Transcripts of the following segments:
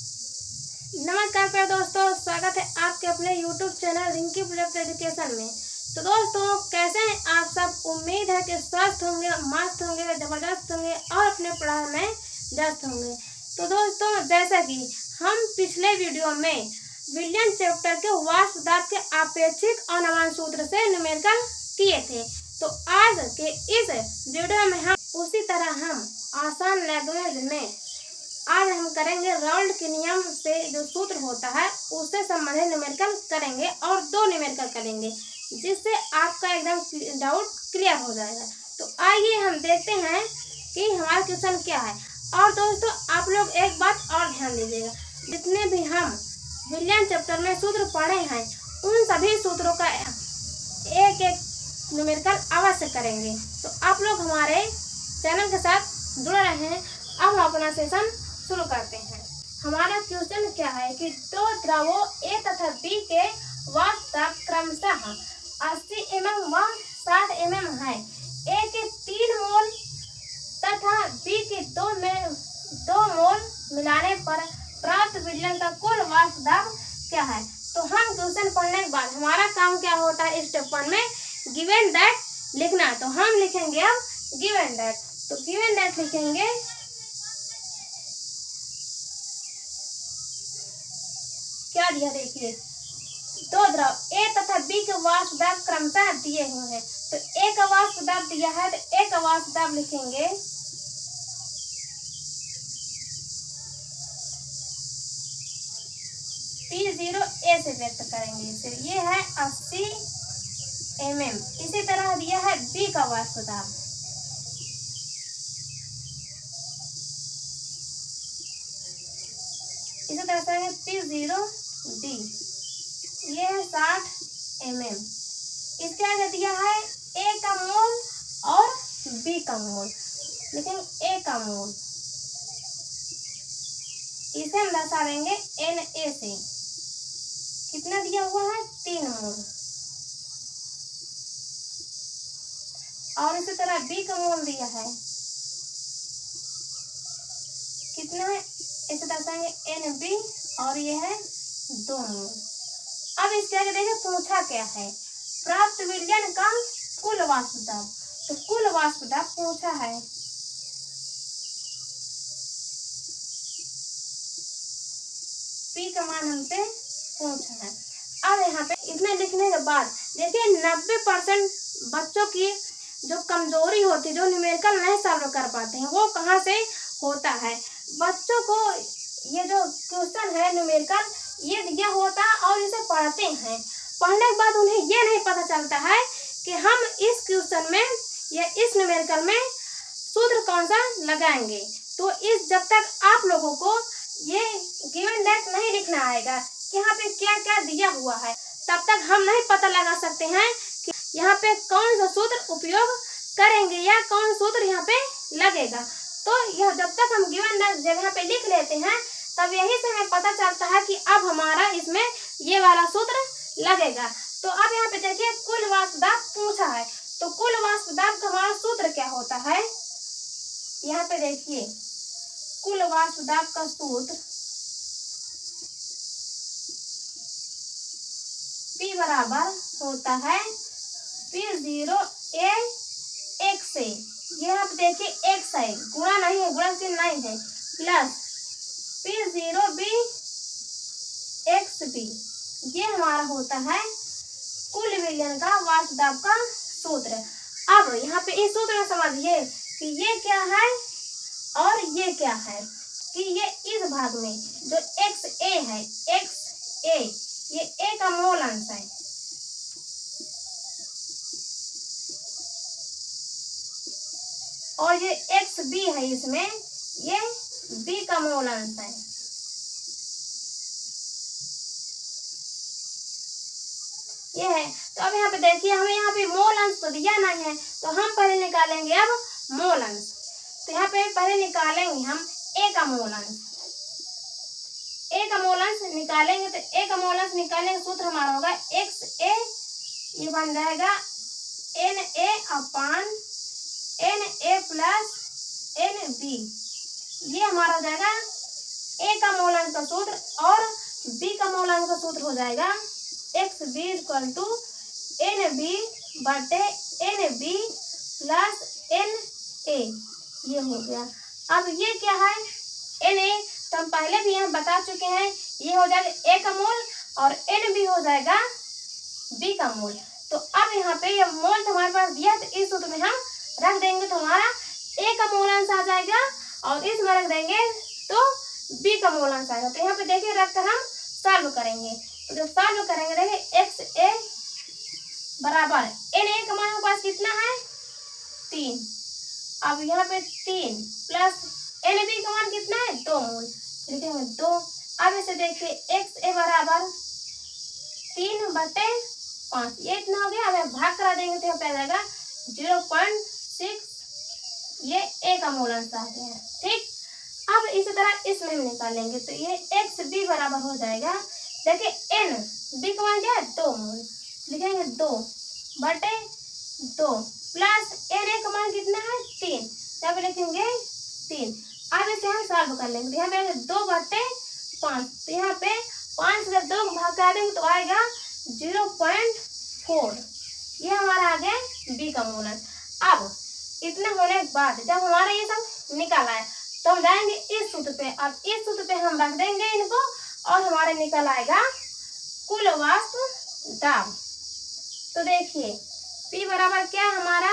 नमस्कार प्यारे दोस्तों, स्वागत है आपके अपने YouTube channel Rinki plate education में। तो दोस्तों, कैसे हैं आप सब। उम्मीद है कि स्वस्थ होंगे, मस्त होंगे, जबरदस्त होंगे और अपने पढ़ाई में व्यस्त होंगे। तो दोस्तों, जैसा कि हम पिछले वीडियो में विलियम चैप्टर के वाष्प दाब के आपेक्षिक और नवान सूत्र से न्यूमेरिकल किए थे, तो आज के इस वीडियो में हम उसी तरह हम आसान लैंग्वेज में आज हम करेंगे राउल्ट के नियम से जो सूत्र होता है उससे संबंधित न्यूमेरिकल करेंगे और दो न्यूमेरिकल करेंगे, जिससे आपका एकदम डाउट क्लियर हो जाएगा। तो आइए हम देखते हैं कि हमारा क्वेश्चन क्या है। और दोस्तों, आप लोग एक बात और ध्यान दीजिएगा, जितने भी हम विलियम चैप्टर में सूत्र पढ़े हैं उन सभी सूत्रों का एक एक न्यूमेरिकल अवश्य करेंगे। तो आप लोग हमारे चैनल के साथ जुड़े रहें। अब हम अपना सेशन शुरू करते हैं। हमारा क्वेश्चन क्या है कि दो द्रवों ए तथा बी के वाष्प दाब क्रमशः 80 mm व 60 mm है। ए के 3 मोल तथा बी के 2 मोल मिलाने पर प्राप्त विलयन का कुल वाष्प दाब क्या है। तो हम क्वेश्चन पढ़ने के बाद हमारा काम क्या होता है, स्टेप 1 में गिवन दैट लिखना। तो हम लिखेंगे अब गिवन दैट। तो गिवन दैट लिखेंगे क्या दिया, देखिए दो द्रव ए तथा बी के वाष्प दाब क्रमशः दिए हुए हैं। तो ए का वाष्प दाब दिया है, तो ए का वाष्प दाब लिखेंगे P0 ए से व्यक्त करेंगे। फिर ये है 80 mm। इसी तरह दिया है बी का वाष्प दाब, इसी तरह करेंगे P0 D। ये है 60 mm। इसके आगे दिया है ए का मोल और बी का मोल, लेकिन ए का मोल इसे हम दर्शा देंगे एन ए से। कितना दिया हुआ है, 3 मोल। और इसी तरह बी का मोल दिया है, कितना है, इसे दर्शाएंगे एन बी और ये है 2 मोल। अब इसके आगे देखिए पूछा क्या है, प्राप्त विलयन का कुल वाष्प दाब। तो कुल वाष्प दाब पूछा है। पी का मान हमसे पूछा है। अब यहाँ पे इतने लिखने के बाद देखिए 90% बच्चों की जो कमजोरी होती है, जो न्यूमेरिकल नहीं सॉल्व कर पाते हैं, वो कहाँ से होता है। बच्चों को ये जो क्वेश्चन है न्यूमेरिकल ये दिया होता है और इसे पढ़ते हैं, पढ़ने के बाद उन्हें ये नहीं पता चलता है कि हम इस क्वेश्चन में या इस न्यूमेरिकल में सूत्र कौन सा लगाएंगे। तो इस जब तक आप लोगों को ये गिवन दैट नहीं लिखना आएगा कि यहाँ पे क्या क्या दिया हुआ है, तब तक हम नहीं पता लगा सकते हैं कि यहाँ पे कौन सा सूत्र उपयोग करेंगे या कौन सूत्र यहाँ पे लगेगा। तो यह जब तक हम गिवन दैट जगह पे लिख लेते हैं तब यही से हमें पता चलता है कि अब हमारा इसमें ये वाला सूत्र लगेगा। तो अब यहाँ पे देखिए कुल वाष्प दाब पूछा है, तो कुल वाष्प दाब का हमारा सूत्र क्या होता है। यहाँ पे देखिए कुल वाष्प दाब का सूत्र P बराबर होता है P0 A x से। ये आप देखिए x है, गुणा नहीं है, गुणा चिन्ह नहीं है, plus P0 B x B। ये हमारा होता है कुल विलयन का वाष्प दाब का सूत्र। अब यहाँ पे इस सूत्र में समझिए कि ये क्या है और ये क्या है, कि ये इस भाग में जो एक्स ए है, एक्स ए ये ए का मोल अंश है, और ये एक्स बी है, इसमें ये बी का मोल अंश है। ये है। तो अब यहाँ पे देखिए हमें यहाँ पे मोल अंश तो दिया नहीं है, तो हम पहले निकालेंगे अब मोल अंश। तो यहाँ पे पहले निकालेंगे हम ए का मोल अंश। ए का मोल अंश निकालेंगे, तो ए का मोल अंश निकालने का सूत्र हमारा होगा एक्स ए, ये बन जाएगा N A upon N A plus N B. ये हमारा हो जाएगा ए का मूलांक का सूत्र और बी का मूलांक का सूत्र हो जाएगा x b equal to n b बटे n b plus n a. ये हो गया। अब ये क्या है एन ए, तो हम पहले भी यहाँ बता चुके हैं, ये हो जाएगा ए का मूल और एन बी हो जाएगा बी का मूल। तो अब यहाँ पे ये मोल तो हमारे पास दिया, तो इस सूत्र में हम रख देंगे तो हमारा ए का मूलांश आ जाएगा और इसमें रख देंगे तो बी का मूलांश आएगा। तो यहाँ पे देखिए रख कर हम सॉल्व करेंगे। तो जब सॉल्व करेंगे देखिए एक्स ए बराबर एन ए का मान हमारे पास कितना है 3। अब यहाँ पे 3 प्लस एन बी का मान कितना है 2 मूल, लिखेंगे 2। अब इसे देखिए एक्स ए बराबर 3/5, ये इतना हो गया। अब भाग करा देंगे तो यहाँ पे आ जाएगा 0.6, ये ए का मूलांश आ गया। ठीक, अब इसी तरह इसमें हम निकालेंगे तो ये एक्स बी बराबर हो जाएगा, देखिए एन बी का मान क्या है 2 मूल, लिखेंगे 2/2 प्लस एन ए का मान कितना है 3, तब लिखेंगे 3। अब इसे हम सॉल्व कर लेंगे, यहाँ पे 2/5, तो यहाँ पे 5 से 2 भाग करा देंगे तो आएगा 0.4, ये हमारा आ गया बी का मूलांश। अब इतना होने के बाद जब हमारा ये सब निकल आए तो हम जाएंगे इस सूत्र पे। अब इस सूत्र पे हम रख देंगे इनको और हमारे निकल आएगा कुल वाष्प दाब। तो देखिए P बराबर क्या है हमारा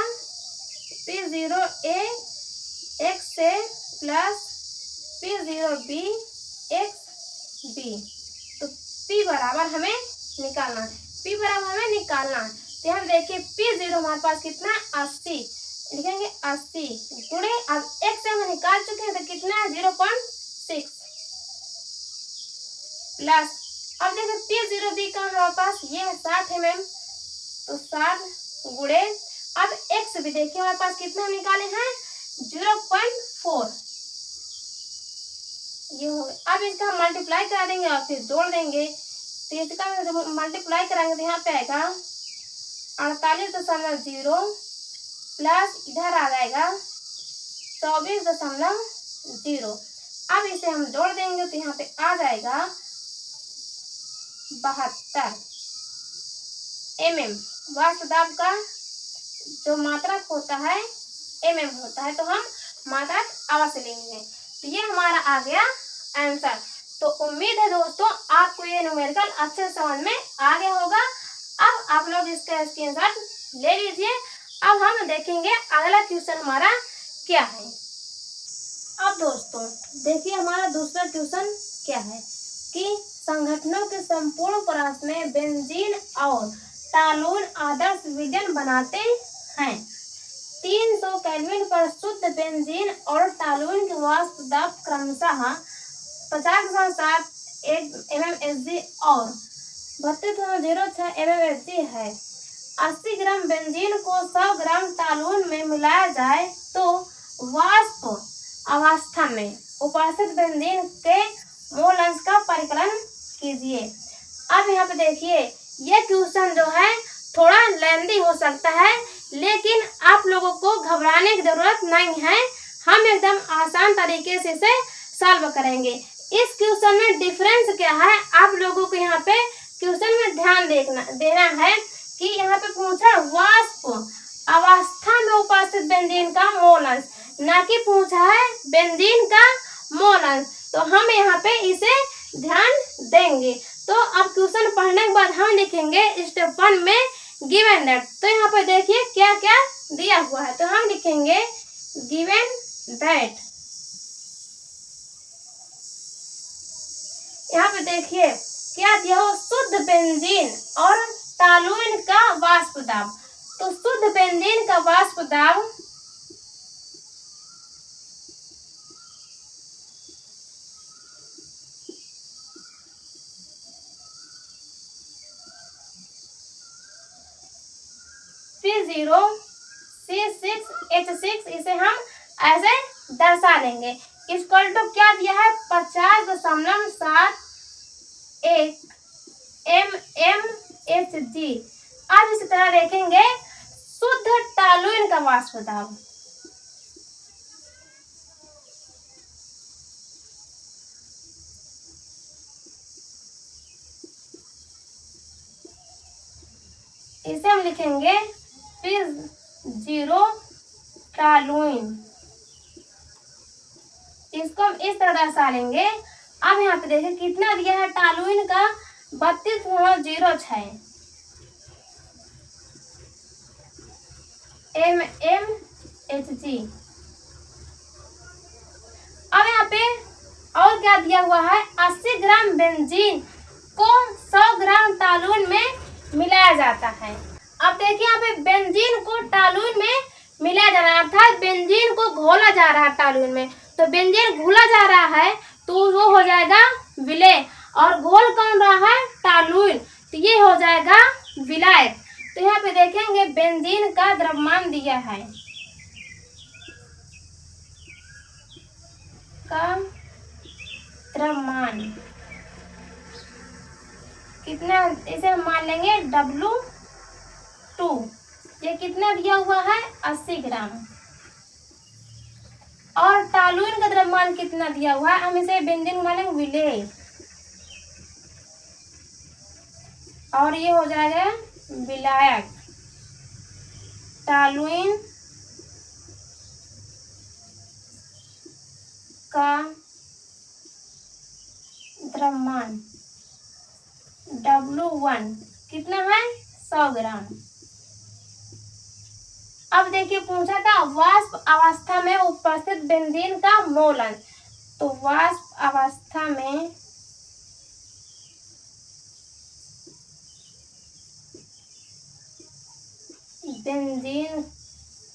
P0 A x A plus P0 B x B। तो P बराबर हमें निकालना है, P बराबर हमें निकालना है। तो हम देखिए P0 हमारे पास कितना है 80, लिखेंगे 80 गुणे, अब x से हम निकाल चुके हैं तो कितना है 0.6 प्लस, अब देखिए P0B का हमारे पास ये है 60 mm, तो 60 गुणे, अब x भी देखिए हमारे पास कितना निकाले हैं 0.4, ये हो गया। अब इसका हम मल्टीप्लाई करा देंगे और फिर जोड़ देंगे, तो इसका मल्टीप्लाई कराएंगे तो यहाँ पे आएगा 48.0 प्लस इधर आ जाएगा 24.0। अब इसे हम जोड़ देंगे तो यहाँ पे आ जाएगा 72 mm। वाष्प दाब का जो मात्रक होता है mm होता है, तो हम मात्रक अवश्य लेंगे। तो ये हमारा आ गया आंसर। तो उम्मीद है दोस्तों आपको ये न्यूमेरिकल अच्छे समझ में आ गया होगा। अब आप लोग इसका स्क्रीनशॉट ले लीजिए। अब हम देखेंगे अगला क्वेश्चन हमारा क्या है। अब दोस्तों देखिए हमारा दूसरा क्वेश्चन क्या है कि संगठनों के संपूर्ण परास में बेंजीन और टालून आदर्श विलयन बनाते हैं। 300 केल्विन पर शुद्ध बेंजीन और टालून के वाष्प दाब क्रमशः 50.7 mmHg और 32.06 mmHg है। 80 ग्राम बेंजीन को 100 ग्राम टालून में मिलाया जाए तो वाष्प अवस्था में उपस्थित बेंजीन के मोल अंश का परिकलन कीजिए। अब यहाँ पे देखिए ये क्वेश्चन जो है थोड़ा लेंदी हो सकता है, लेकिन आप लोगों को घबराने की जरूरत नहीं है। हम एकदम आसान तरीके से इसे सॉल्व करेंगे। इस क्वेश्चन में डिफरेंस क्या है आप लोगों को यहाँ पे क्वेश्चन में ध्यान देना है कि यहाँ पे पूछा वाष्प अवस्था में उपस्थित बेंजीन का मोल अंश, ना कि पूछा है बेंजीन का मोल अंश। तो हम यहाँ पे इसे ध्यान देंगे। तो अब क्वेश्चन पढ़ने के बाद हम लिखेंगे स्टेप 1 में गिवन दैट। तो यहाँ पे देखिए क्या क्या दिया हुआ है, तो हम लिखेंगे गिवन दैट। यहाँ पे देखिए क्या दिया हो शुद्ध बेंजीन और टालून का वाष्प दाब। तो शुद्ध बेंजीन का वाष्प दाब P0 C6H6, इसे हम ऐसे दर्शा लेंगे। इक्वल टू क्या दिया है 50.71 mmHg। अब इसी तरह देखेंगे शुद्ध टालून का वाष्प दाब। इसे हम लिखेंगे P0 टॉलुइन। इसको हम इस तरह दर्शा लेंगे। अब यहाँ पे देखिए कितना दिया है टॉलुइन का 32.06 mmHg। अब यहाँ पे और क्या दिया हुआ है, 80 ग्राम बेंजीन को 100 ग्राम टॉलुइन में मिलाया जाता है। अब देखिए यहाँ पे बेंजीन को टॉलुइन में मिलाया जा रहा है, अर्थात बेंजीन को घोला जा रहा है टॉलुइन में। तो बेंजीन घुला जा रहा है तो वो हो जाएगा विलेय, और घोल कौन रहा है, टॉलुइन, तो ये हो जाएगा विलायक। तो यहाँ पे देखेंगे बेंजीन का द्रव्यमान दिया है का द्रव्यमान कितना, इसे हम मान लेंगे W2। ये कितना दिया हुआ है, 80 ग्राम। और टॉलुइन का द्रव्यमान कितना दिया हुआ है, हम इसे बेंजीन मानेंगे विलेय, और ये हो जाएगा विलायक। टॉलुइन का द्रव्यमान W1 कितना है, 100 ग्राम। अब देखिए पूछा था वाष्प अवस्था में उपस्थित बेंजीन का मोल अंश। तो वाष्प अवस्था में बेंजीन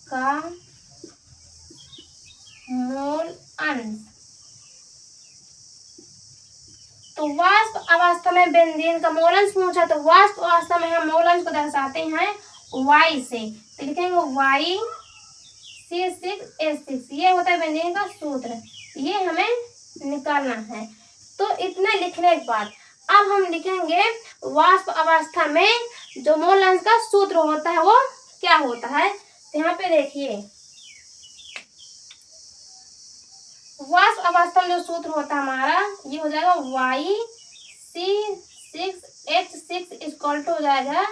का मोल अंश, तो वाष्प अवस्था में बेंजीन का मोल अंश पूछा, तो वाष्प अवस्था में हम मोल अंश को दर्शाते हैं Y से। तो लिखेंगे YC6H6, ये होता है बेंजीन का सूत्र, ये हमें निकालना है। तो इतना लिखने के बाद अब हम लिखेंगे वाष्प अवस्था में जो मोल अंश का सूत्र होता है वो क्या होता है। तो यहाँ पे देखिए वाष्प अवस्था में जो सूत्र होता है हमारा, ये हो जाएगा YC6H6 इक्वल टू हो जाएगा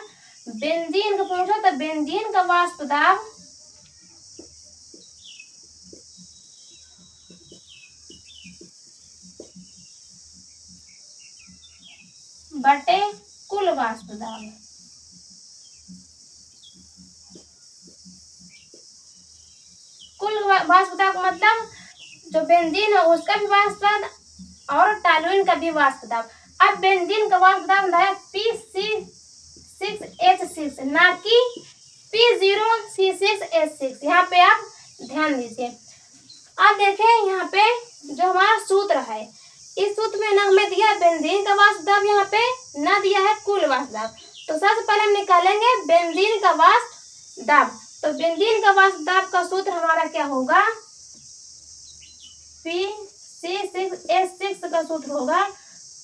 बेंजीन का पूछा तो बेंजीन का वाष्प दाब बटे कुल वाष्प दाब। कुल वाष्प दाब का मतलब जो बेंजीन है उसका भी वाष्प दाब और टॉलुइन का भी वाष्प दाब। अब बेंजीन का वाष्प दाब है PC6H6 ना कि P0C6H6। यहाँ पे आप ध्यान दीजिए। अब देखें यहाँ पे जो हमारा सूत्र है, इस सूत्र में ना हमें दिया है बेंजीन का वाष्प दाब, यहाँ पे ना दिया है कुल वाष्प दाब। तो सबसे पहले हम निकालेंगे बेंजीन का वाष्प दाब। तो बेंजीन का वाष्प दाब का सूत्र हमारा क्या होगा, PC6H6 का सूत्र होगा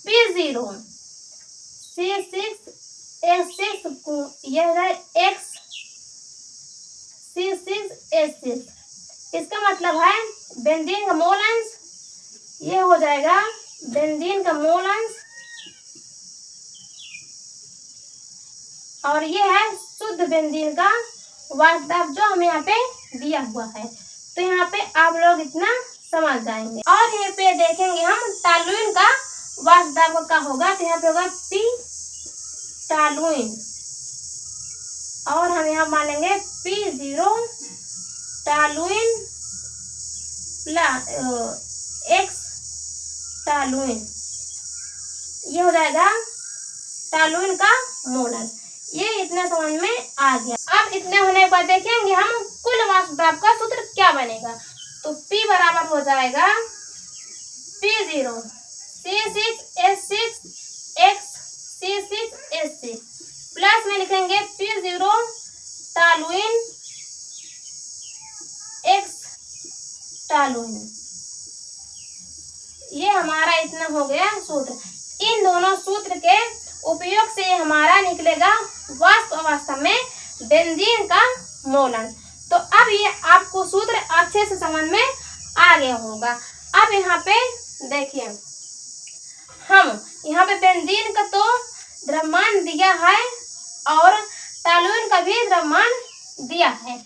P0C6H6 को यह है XC6H6। इसका मतलब है बेंजीन का मोल अंश, ये हो जाएगा बेंजीन का मोल अंश, और ये है शुद्ध बेंजीन का वाष्प दाब जो हमें यहाँ पे दिया हुआ है। तो यहाँ पे आप लोग इतना समझ जाएंगे। और यहाँ पे देखेंगे हम टॉलुइन का वाष्प दाब का होगा, तो यहाँ पे होगा P टॉलुइन, और हम यहाँ मानेंगे P0 toluene plus X toluene, ये हो जाएगा टॉलुइन का मोल अंश। ये इतना समझ में आ गया। अब इतने होने के बाद देखेंगे हम कुल वाष्प दाब का सूत्र क्या बनेगा। तो P बराबर हो जाएगा P0C6H6 XC6H6 प्लस में लिखेंगे P0 टॉलुइन X टॉलुइन। ये हमारा इतना हो गया सूत्र। इन दोनों सूत्र के उपयोग से हमारा निकलेगा वाष्प अवस्था में बेंजीन का मोल अंश। तो अब ये आपको सूत्र अच्छे से समझ में आ गया होगा। अब यहाँ पे देखिए हम यहाँ पे बेंजीन का तो द्रव्यमान दिया है और टॉलुइन का भी द्रव्यमान दिया है।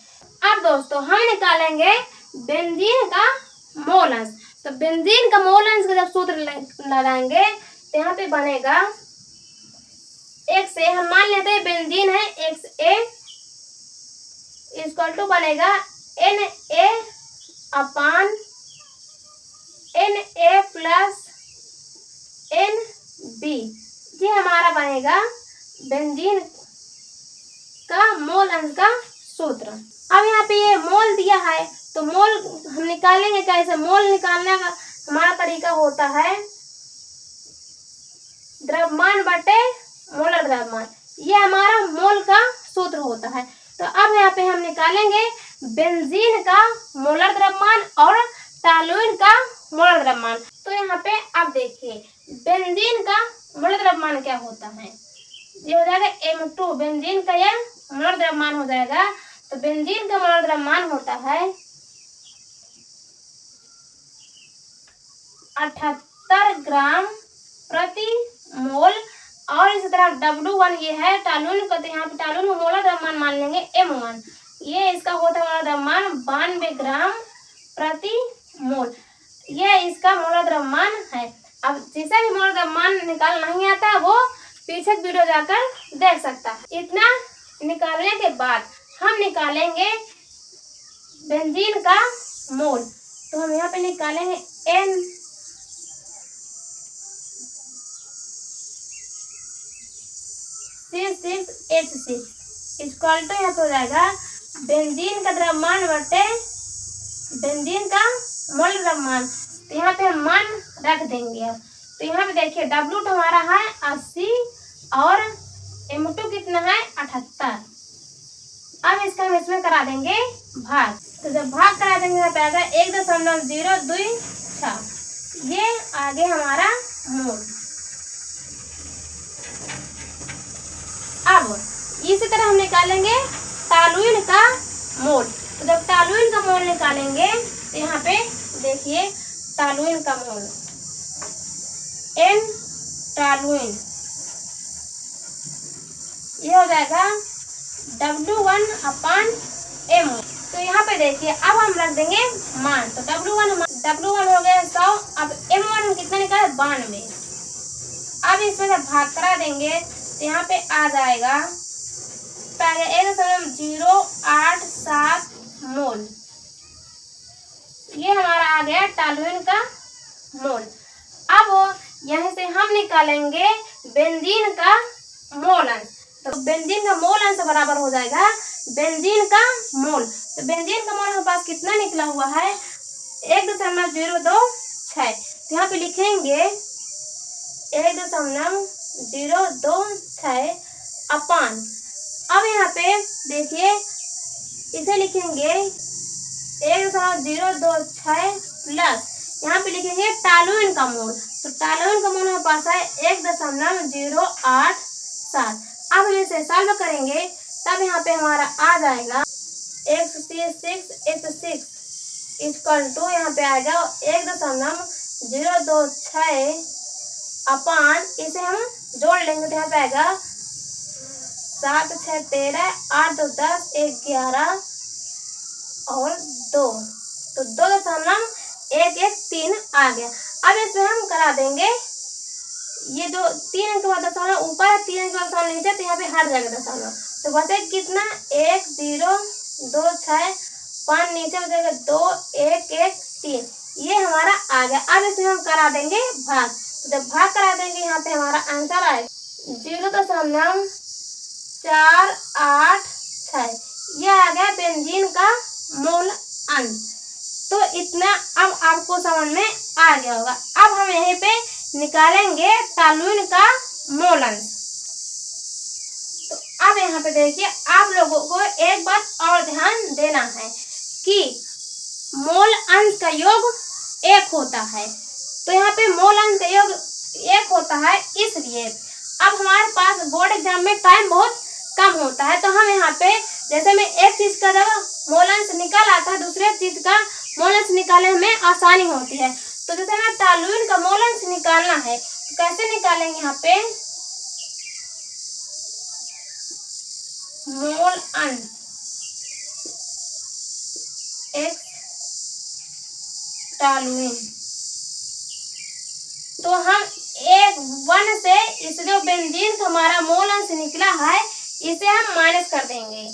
अब दोस्तों हम निकालेंगे बेंजीन का मोल अंश। तो बेंजीन का मोल अंश का जब सूत्र लगाएंगे तो यहाँ पे बनेगा XA, हम मान लेते हैं बेंजीन है XA इक्वल टू बनेगा Na अपान Na प्लस NB। ये हमारा बनेगा बेंजीन का मोल अंश का सूत्र। अब यहाँ पे ये मोल दिया है तो मोल हम निकालेंगे कैसे? मोल निकालने का हमारा तरीका होता है द्रव्यमान बटे मोलर द्रव्यमान। ये हमारा मोल का सूत्र होता है। तो अब यहाँ पे हम निकालेंगे बेंजीन का मोलर द्रव्यमान और टॉलुइन का मोलर द्रव्यमान। तो यहाँ पे आप देखिए बेंजीन का मोलर द्रव्यमान क्या होता है, ये हो जाएगा M2। बेंजीन का यह मोलर द्रव्यमान हो जाएगा। तो बेंजीन का मोलर द्रव्यमान होता है 78 ग्राम प्रति मोल। और इसी तरह W1 ये है टॉलुइन का, तो यहाँ पे टॉलुइन का मोलर द्रव्यमान मान लेंगे M1। ये इसका होता है मोलर द्रव्यमान 92 ग्राम प्रति मोल। ये इसका मोलर द्रव्यमान है। अब जिसे भी मोलर द्रव्यमान निकाल नहीं आता वो पीछे वीडियो जाकर देख सकता है। इतना निकालने के बाद हम निकालेंगे बेंजीन का मोल। तो हम यहाँ पे निकालेंगे N6H6 इक्वल टू यहाँ पे हो जाएगा बेंजीन का द्रव्यमान बटे बेंजीन का मोल द्रव्यमान। तो यहाँ पे हम मान रख देंगे। अब तो यहाँ पे देखिए W2 हमारा है 80 और M2 कितना है 78। अब इसका हम इसमें करा देंगे भाग। तो जब भाग करा देंगे यहाँ पे आएगा 1.026। ये आगे हमारा मोल। अब इसी तरह हम निकालेंगे टॉलुइन का मोल। तो जब टॉलुइन का मोल निकालेंगे तो यहाँ पे देखिए टॉलुइन का मोल N टॉलुइन ये हो जाएगा W1 अपान M। तो यहाँ पे देखिए अब हम रख देंगे मान। तो W1 हो गया 100। अब M1 हम कितना निकाले 92। अब इसमें जब भाग करा देंगे तो यहाँ पे आ जाएगा 1.087 मोल। ये हमारा आ गया टॉलुइन का मोल। अब यहाँ से हम निकालेंगे बेंजीन का मोल अंश। तो बेंजीन का मोल अंश बराबर हो जाएगा बेंजीन का मोल। तो बेंजीन का मोल हमारे पास कितना निकला हुआ है 1.026। तो यहाँ पे लिखेंगे 1.026 अपान। अब यहाँ पे देखिए इसे लिखेंगे 1.026 प्लस यहाँ पे लिखेंगे टॉलुइन का मोल। तो टॉलुइन का मोल हमारे पास है 1.087। अब हम इसे सॉल्व करेंगे तब यहाँ पे हमारा आ जाएगा X6H6 इक्वल टू यहाँ पे आएगा 1.026 अपान। इसे हम जोड़ लेंगे तो यहाँ पे आएगा 7 6 13 8 2 10 1 11 और 2। तो 2.113 आ गया। अब इसमें हम करा देंगे ये 3 अंक के बाद दशमलव ऊपर 3 अंक के बाद दशमलव नीचे। तो यहाँ पे हर जगह दशमलव। तो बचे कितना 1026 5 नीचे बचेगा 2113। ये हमारा आ गया। अब इसमें हम करा देंगे भाग। तो जब भाग करा देंगे यहाँ पे हमारा आंसर आएगा 0.486। यह आ गया बेंजीन का मोल अंश। तो इतना अब आपको समझ में आ गया होगा। अब हम यहीं पे निकालेंगे टॉलुइन का मोल अंश। तो अब यहाँ पे देखिए आप लोगों को एक बात और ध्यान देना है कि मोल अंश का योग 1 होता है। तो यहाँ पे मोल अंश का योग 1 होता है इसलिए अब हमारे पास बोर्ड एग्जाम में टाइम बहुत कम होता है। तो हम यहाँ पे जैसे में एक चीज का जब मोल अंश निकाल आता है दूसरे चीज का मोल अंश निकालने में आसानी होती है। तो जैसे हमें टॉलुइन का मोल अंश निकालना है तो कैसे निकालेंगे यहाँ पे मोल अंश x टॉलुइन। तो हम एक 1 से इस जो बेंजीन का हमारा मोल अंश निकला है इसे हम माइनस कर देंगे।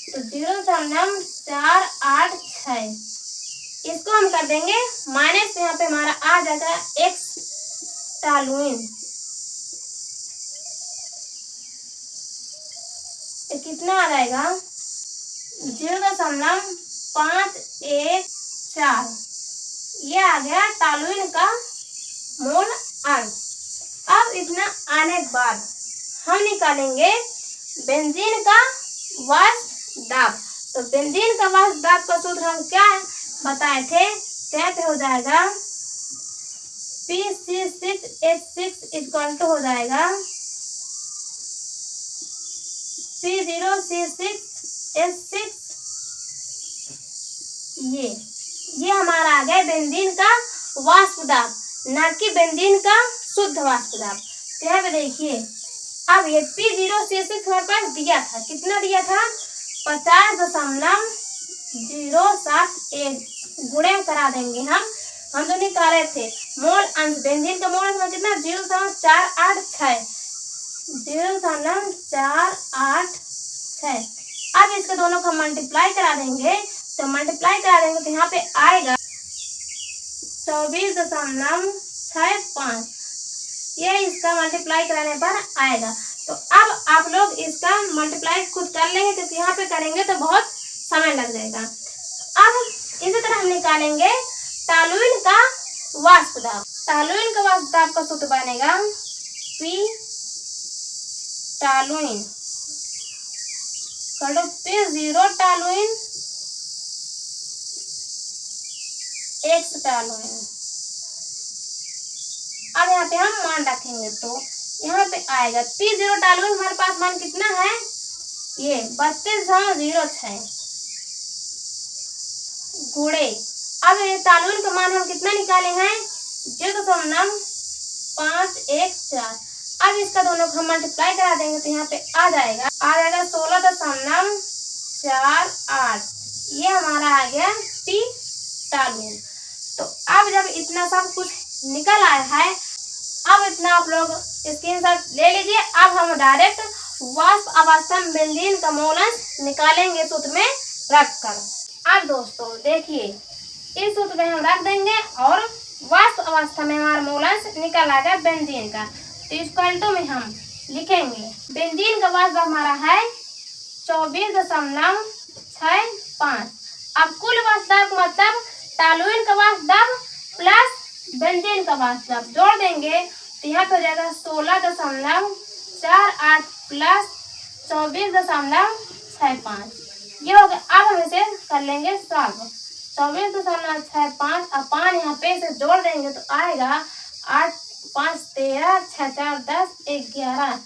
तो 0.486 इसको हम कर देंगे माइनस। यहाँ पे हमारा आ जाएगा x टॉलुइन। तो कितना आ जाएगा 0.514। ये आ गया टॉलुइन का मोल अंश। अब इतना आने के बाद हम निकालेंगे बेंजीन का वाष्प दाब। तो बेंजीन का वाष्प दाब का सूत्र हम क्या बताए थे, क्या हो जाएगा Pc6H6 इक्वल टू हो जाएगा C0C6H6। ये हमारा आ गया बेंजीन का वाष्प दाब, ना कि बेंजीन का शुद्ध वाष्प दाब। तो यहाँ पे देखिए अब ये P0C6 हमारे पास दिया था, कितना दिया था 50.071 गुणे करा देंगे हम जो निकाले थे मोल अंश। बेंजीन का मोल अंश कितना 0.486 0.486। अब इसके दोनों को मल्टीप्लाई करा देंगे। तो मल्टीप्लाई करा देंगे तो यहाँ पे आएगा 24.65। ये इसका मल्टीप्लाई कराने पर आएगा। तो अब आप लोग इसका मल्टीप्लाई खुद कर लेंगे क्योंकि यहाँ पे करेंगे तो बहुत समय लग जाएगा। अब इसी तरह हम निकालेंगे टॉलुइन का वाष्प दाब। टॉलुइन का वाष्प दाब का सूत्र बनेगा P toluene P0 toluene x toluene. अब यहाँ पे हम मान रखेंगे तो यहाँ पे आएगा P0 टॉलुइन हमारे पास मान कितना है, ये 32.06 गुणे। अब ये टॉलुइन का मान हम कितना निकाले हैं 0.514। अब इसका दोनों को हम मल्टीप्लाई करा देंगे तो यहाँ पे आ जाएगा 16.48। ये हमारा आ गया P टॉलुइन। तो अब जब इतना सब कुछ निकल आया है, अब इतना आप लोग स्क्रीनशॉट ले लीजिए। अब हम डायरेक्ट वाष्प अवस्था में बेंजीन का मोल अंश निकालेंगे सूत्र में रखकर। अब दोस्तों देखिए इस सूत्र में हम रख देंगे और वाष्प अवस्था में हमारा मोल अंश निकल आ गया बेंजीन का। तो इक्वल टू में हम लिखेंगे बेंजीन का वाष्प हमारा है 24.65। अब कुल वाष्प दाब मतलब टॉलुइन का वाष्प दाब प्लस बेंजीन का वाष्प दाब जोड़ देंगे तो यहाँ पे हो जाएगा 16.48 प्लस 24.65। ये हो गया। अब हम इसे कर लेंगे सॉल्व। 24.65 अब 5 यहाँ पे इसे जोड़ देंगे तो आएगा 8 5 13 6 4 10 11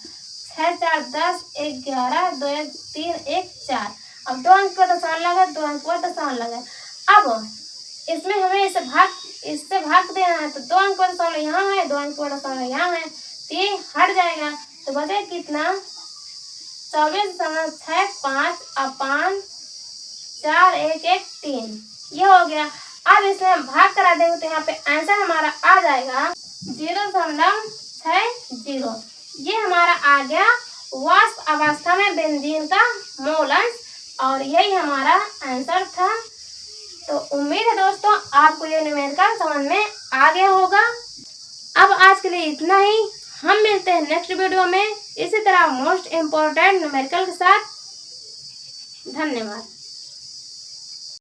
6 4 10 11 2 1 3 1 4। अब 2 अंक पर दशमलव लगा, 2 अंक पर दशमलव लगा। अब इसमें हमें इससे भाग देना है तो 2 अंक पर दशमलव यहाँ है, 2 अंक पर दशमलव यहाँ है, तो ये हट जाएगा। तो बचे कितना 24.65 अपान 4 1 1 3। ये हो गया। अब इसमें भाग करा देंगे तो यहाँ पे आंसर हमारा आ जाएगा 0.60। ये हमारा आ गया वाष्प अवस्था में बेंजीन का मोल अंश और यही हमारा आंसर था। तो उम्मीद है दोस्तों आपको ये न्यूमेरिकल समझ में आ गया होगा। अब आज के लिए इतना ही। हम मिलते हैं नेक्स्ट वीडियो में इसी तरह मोस्ट इम्पोर्टेंट न्यूमेरिकल के साथ। धन्यवाद।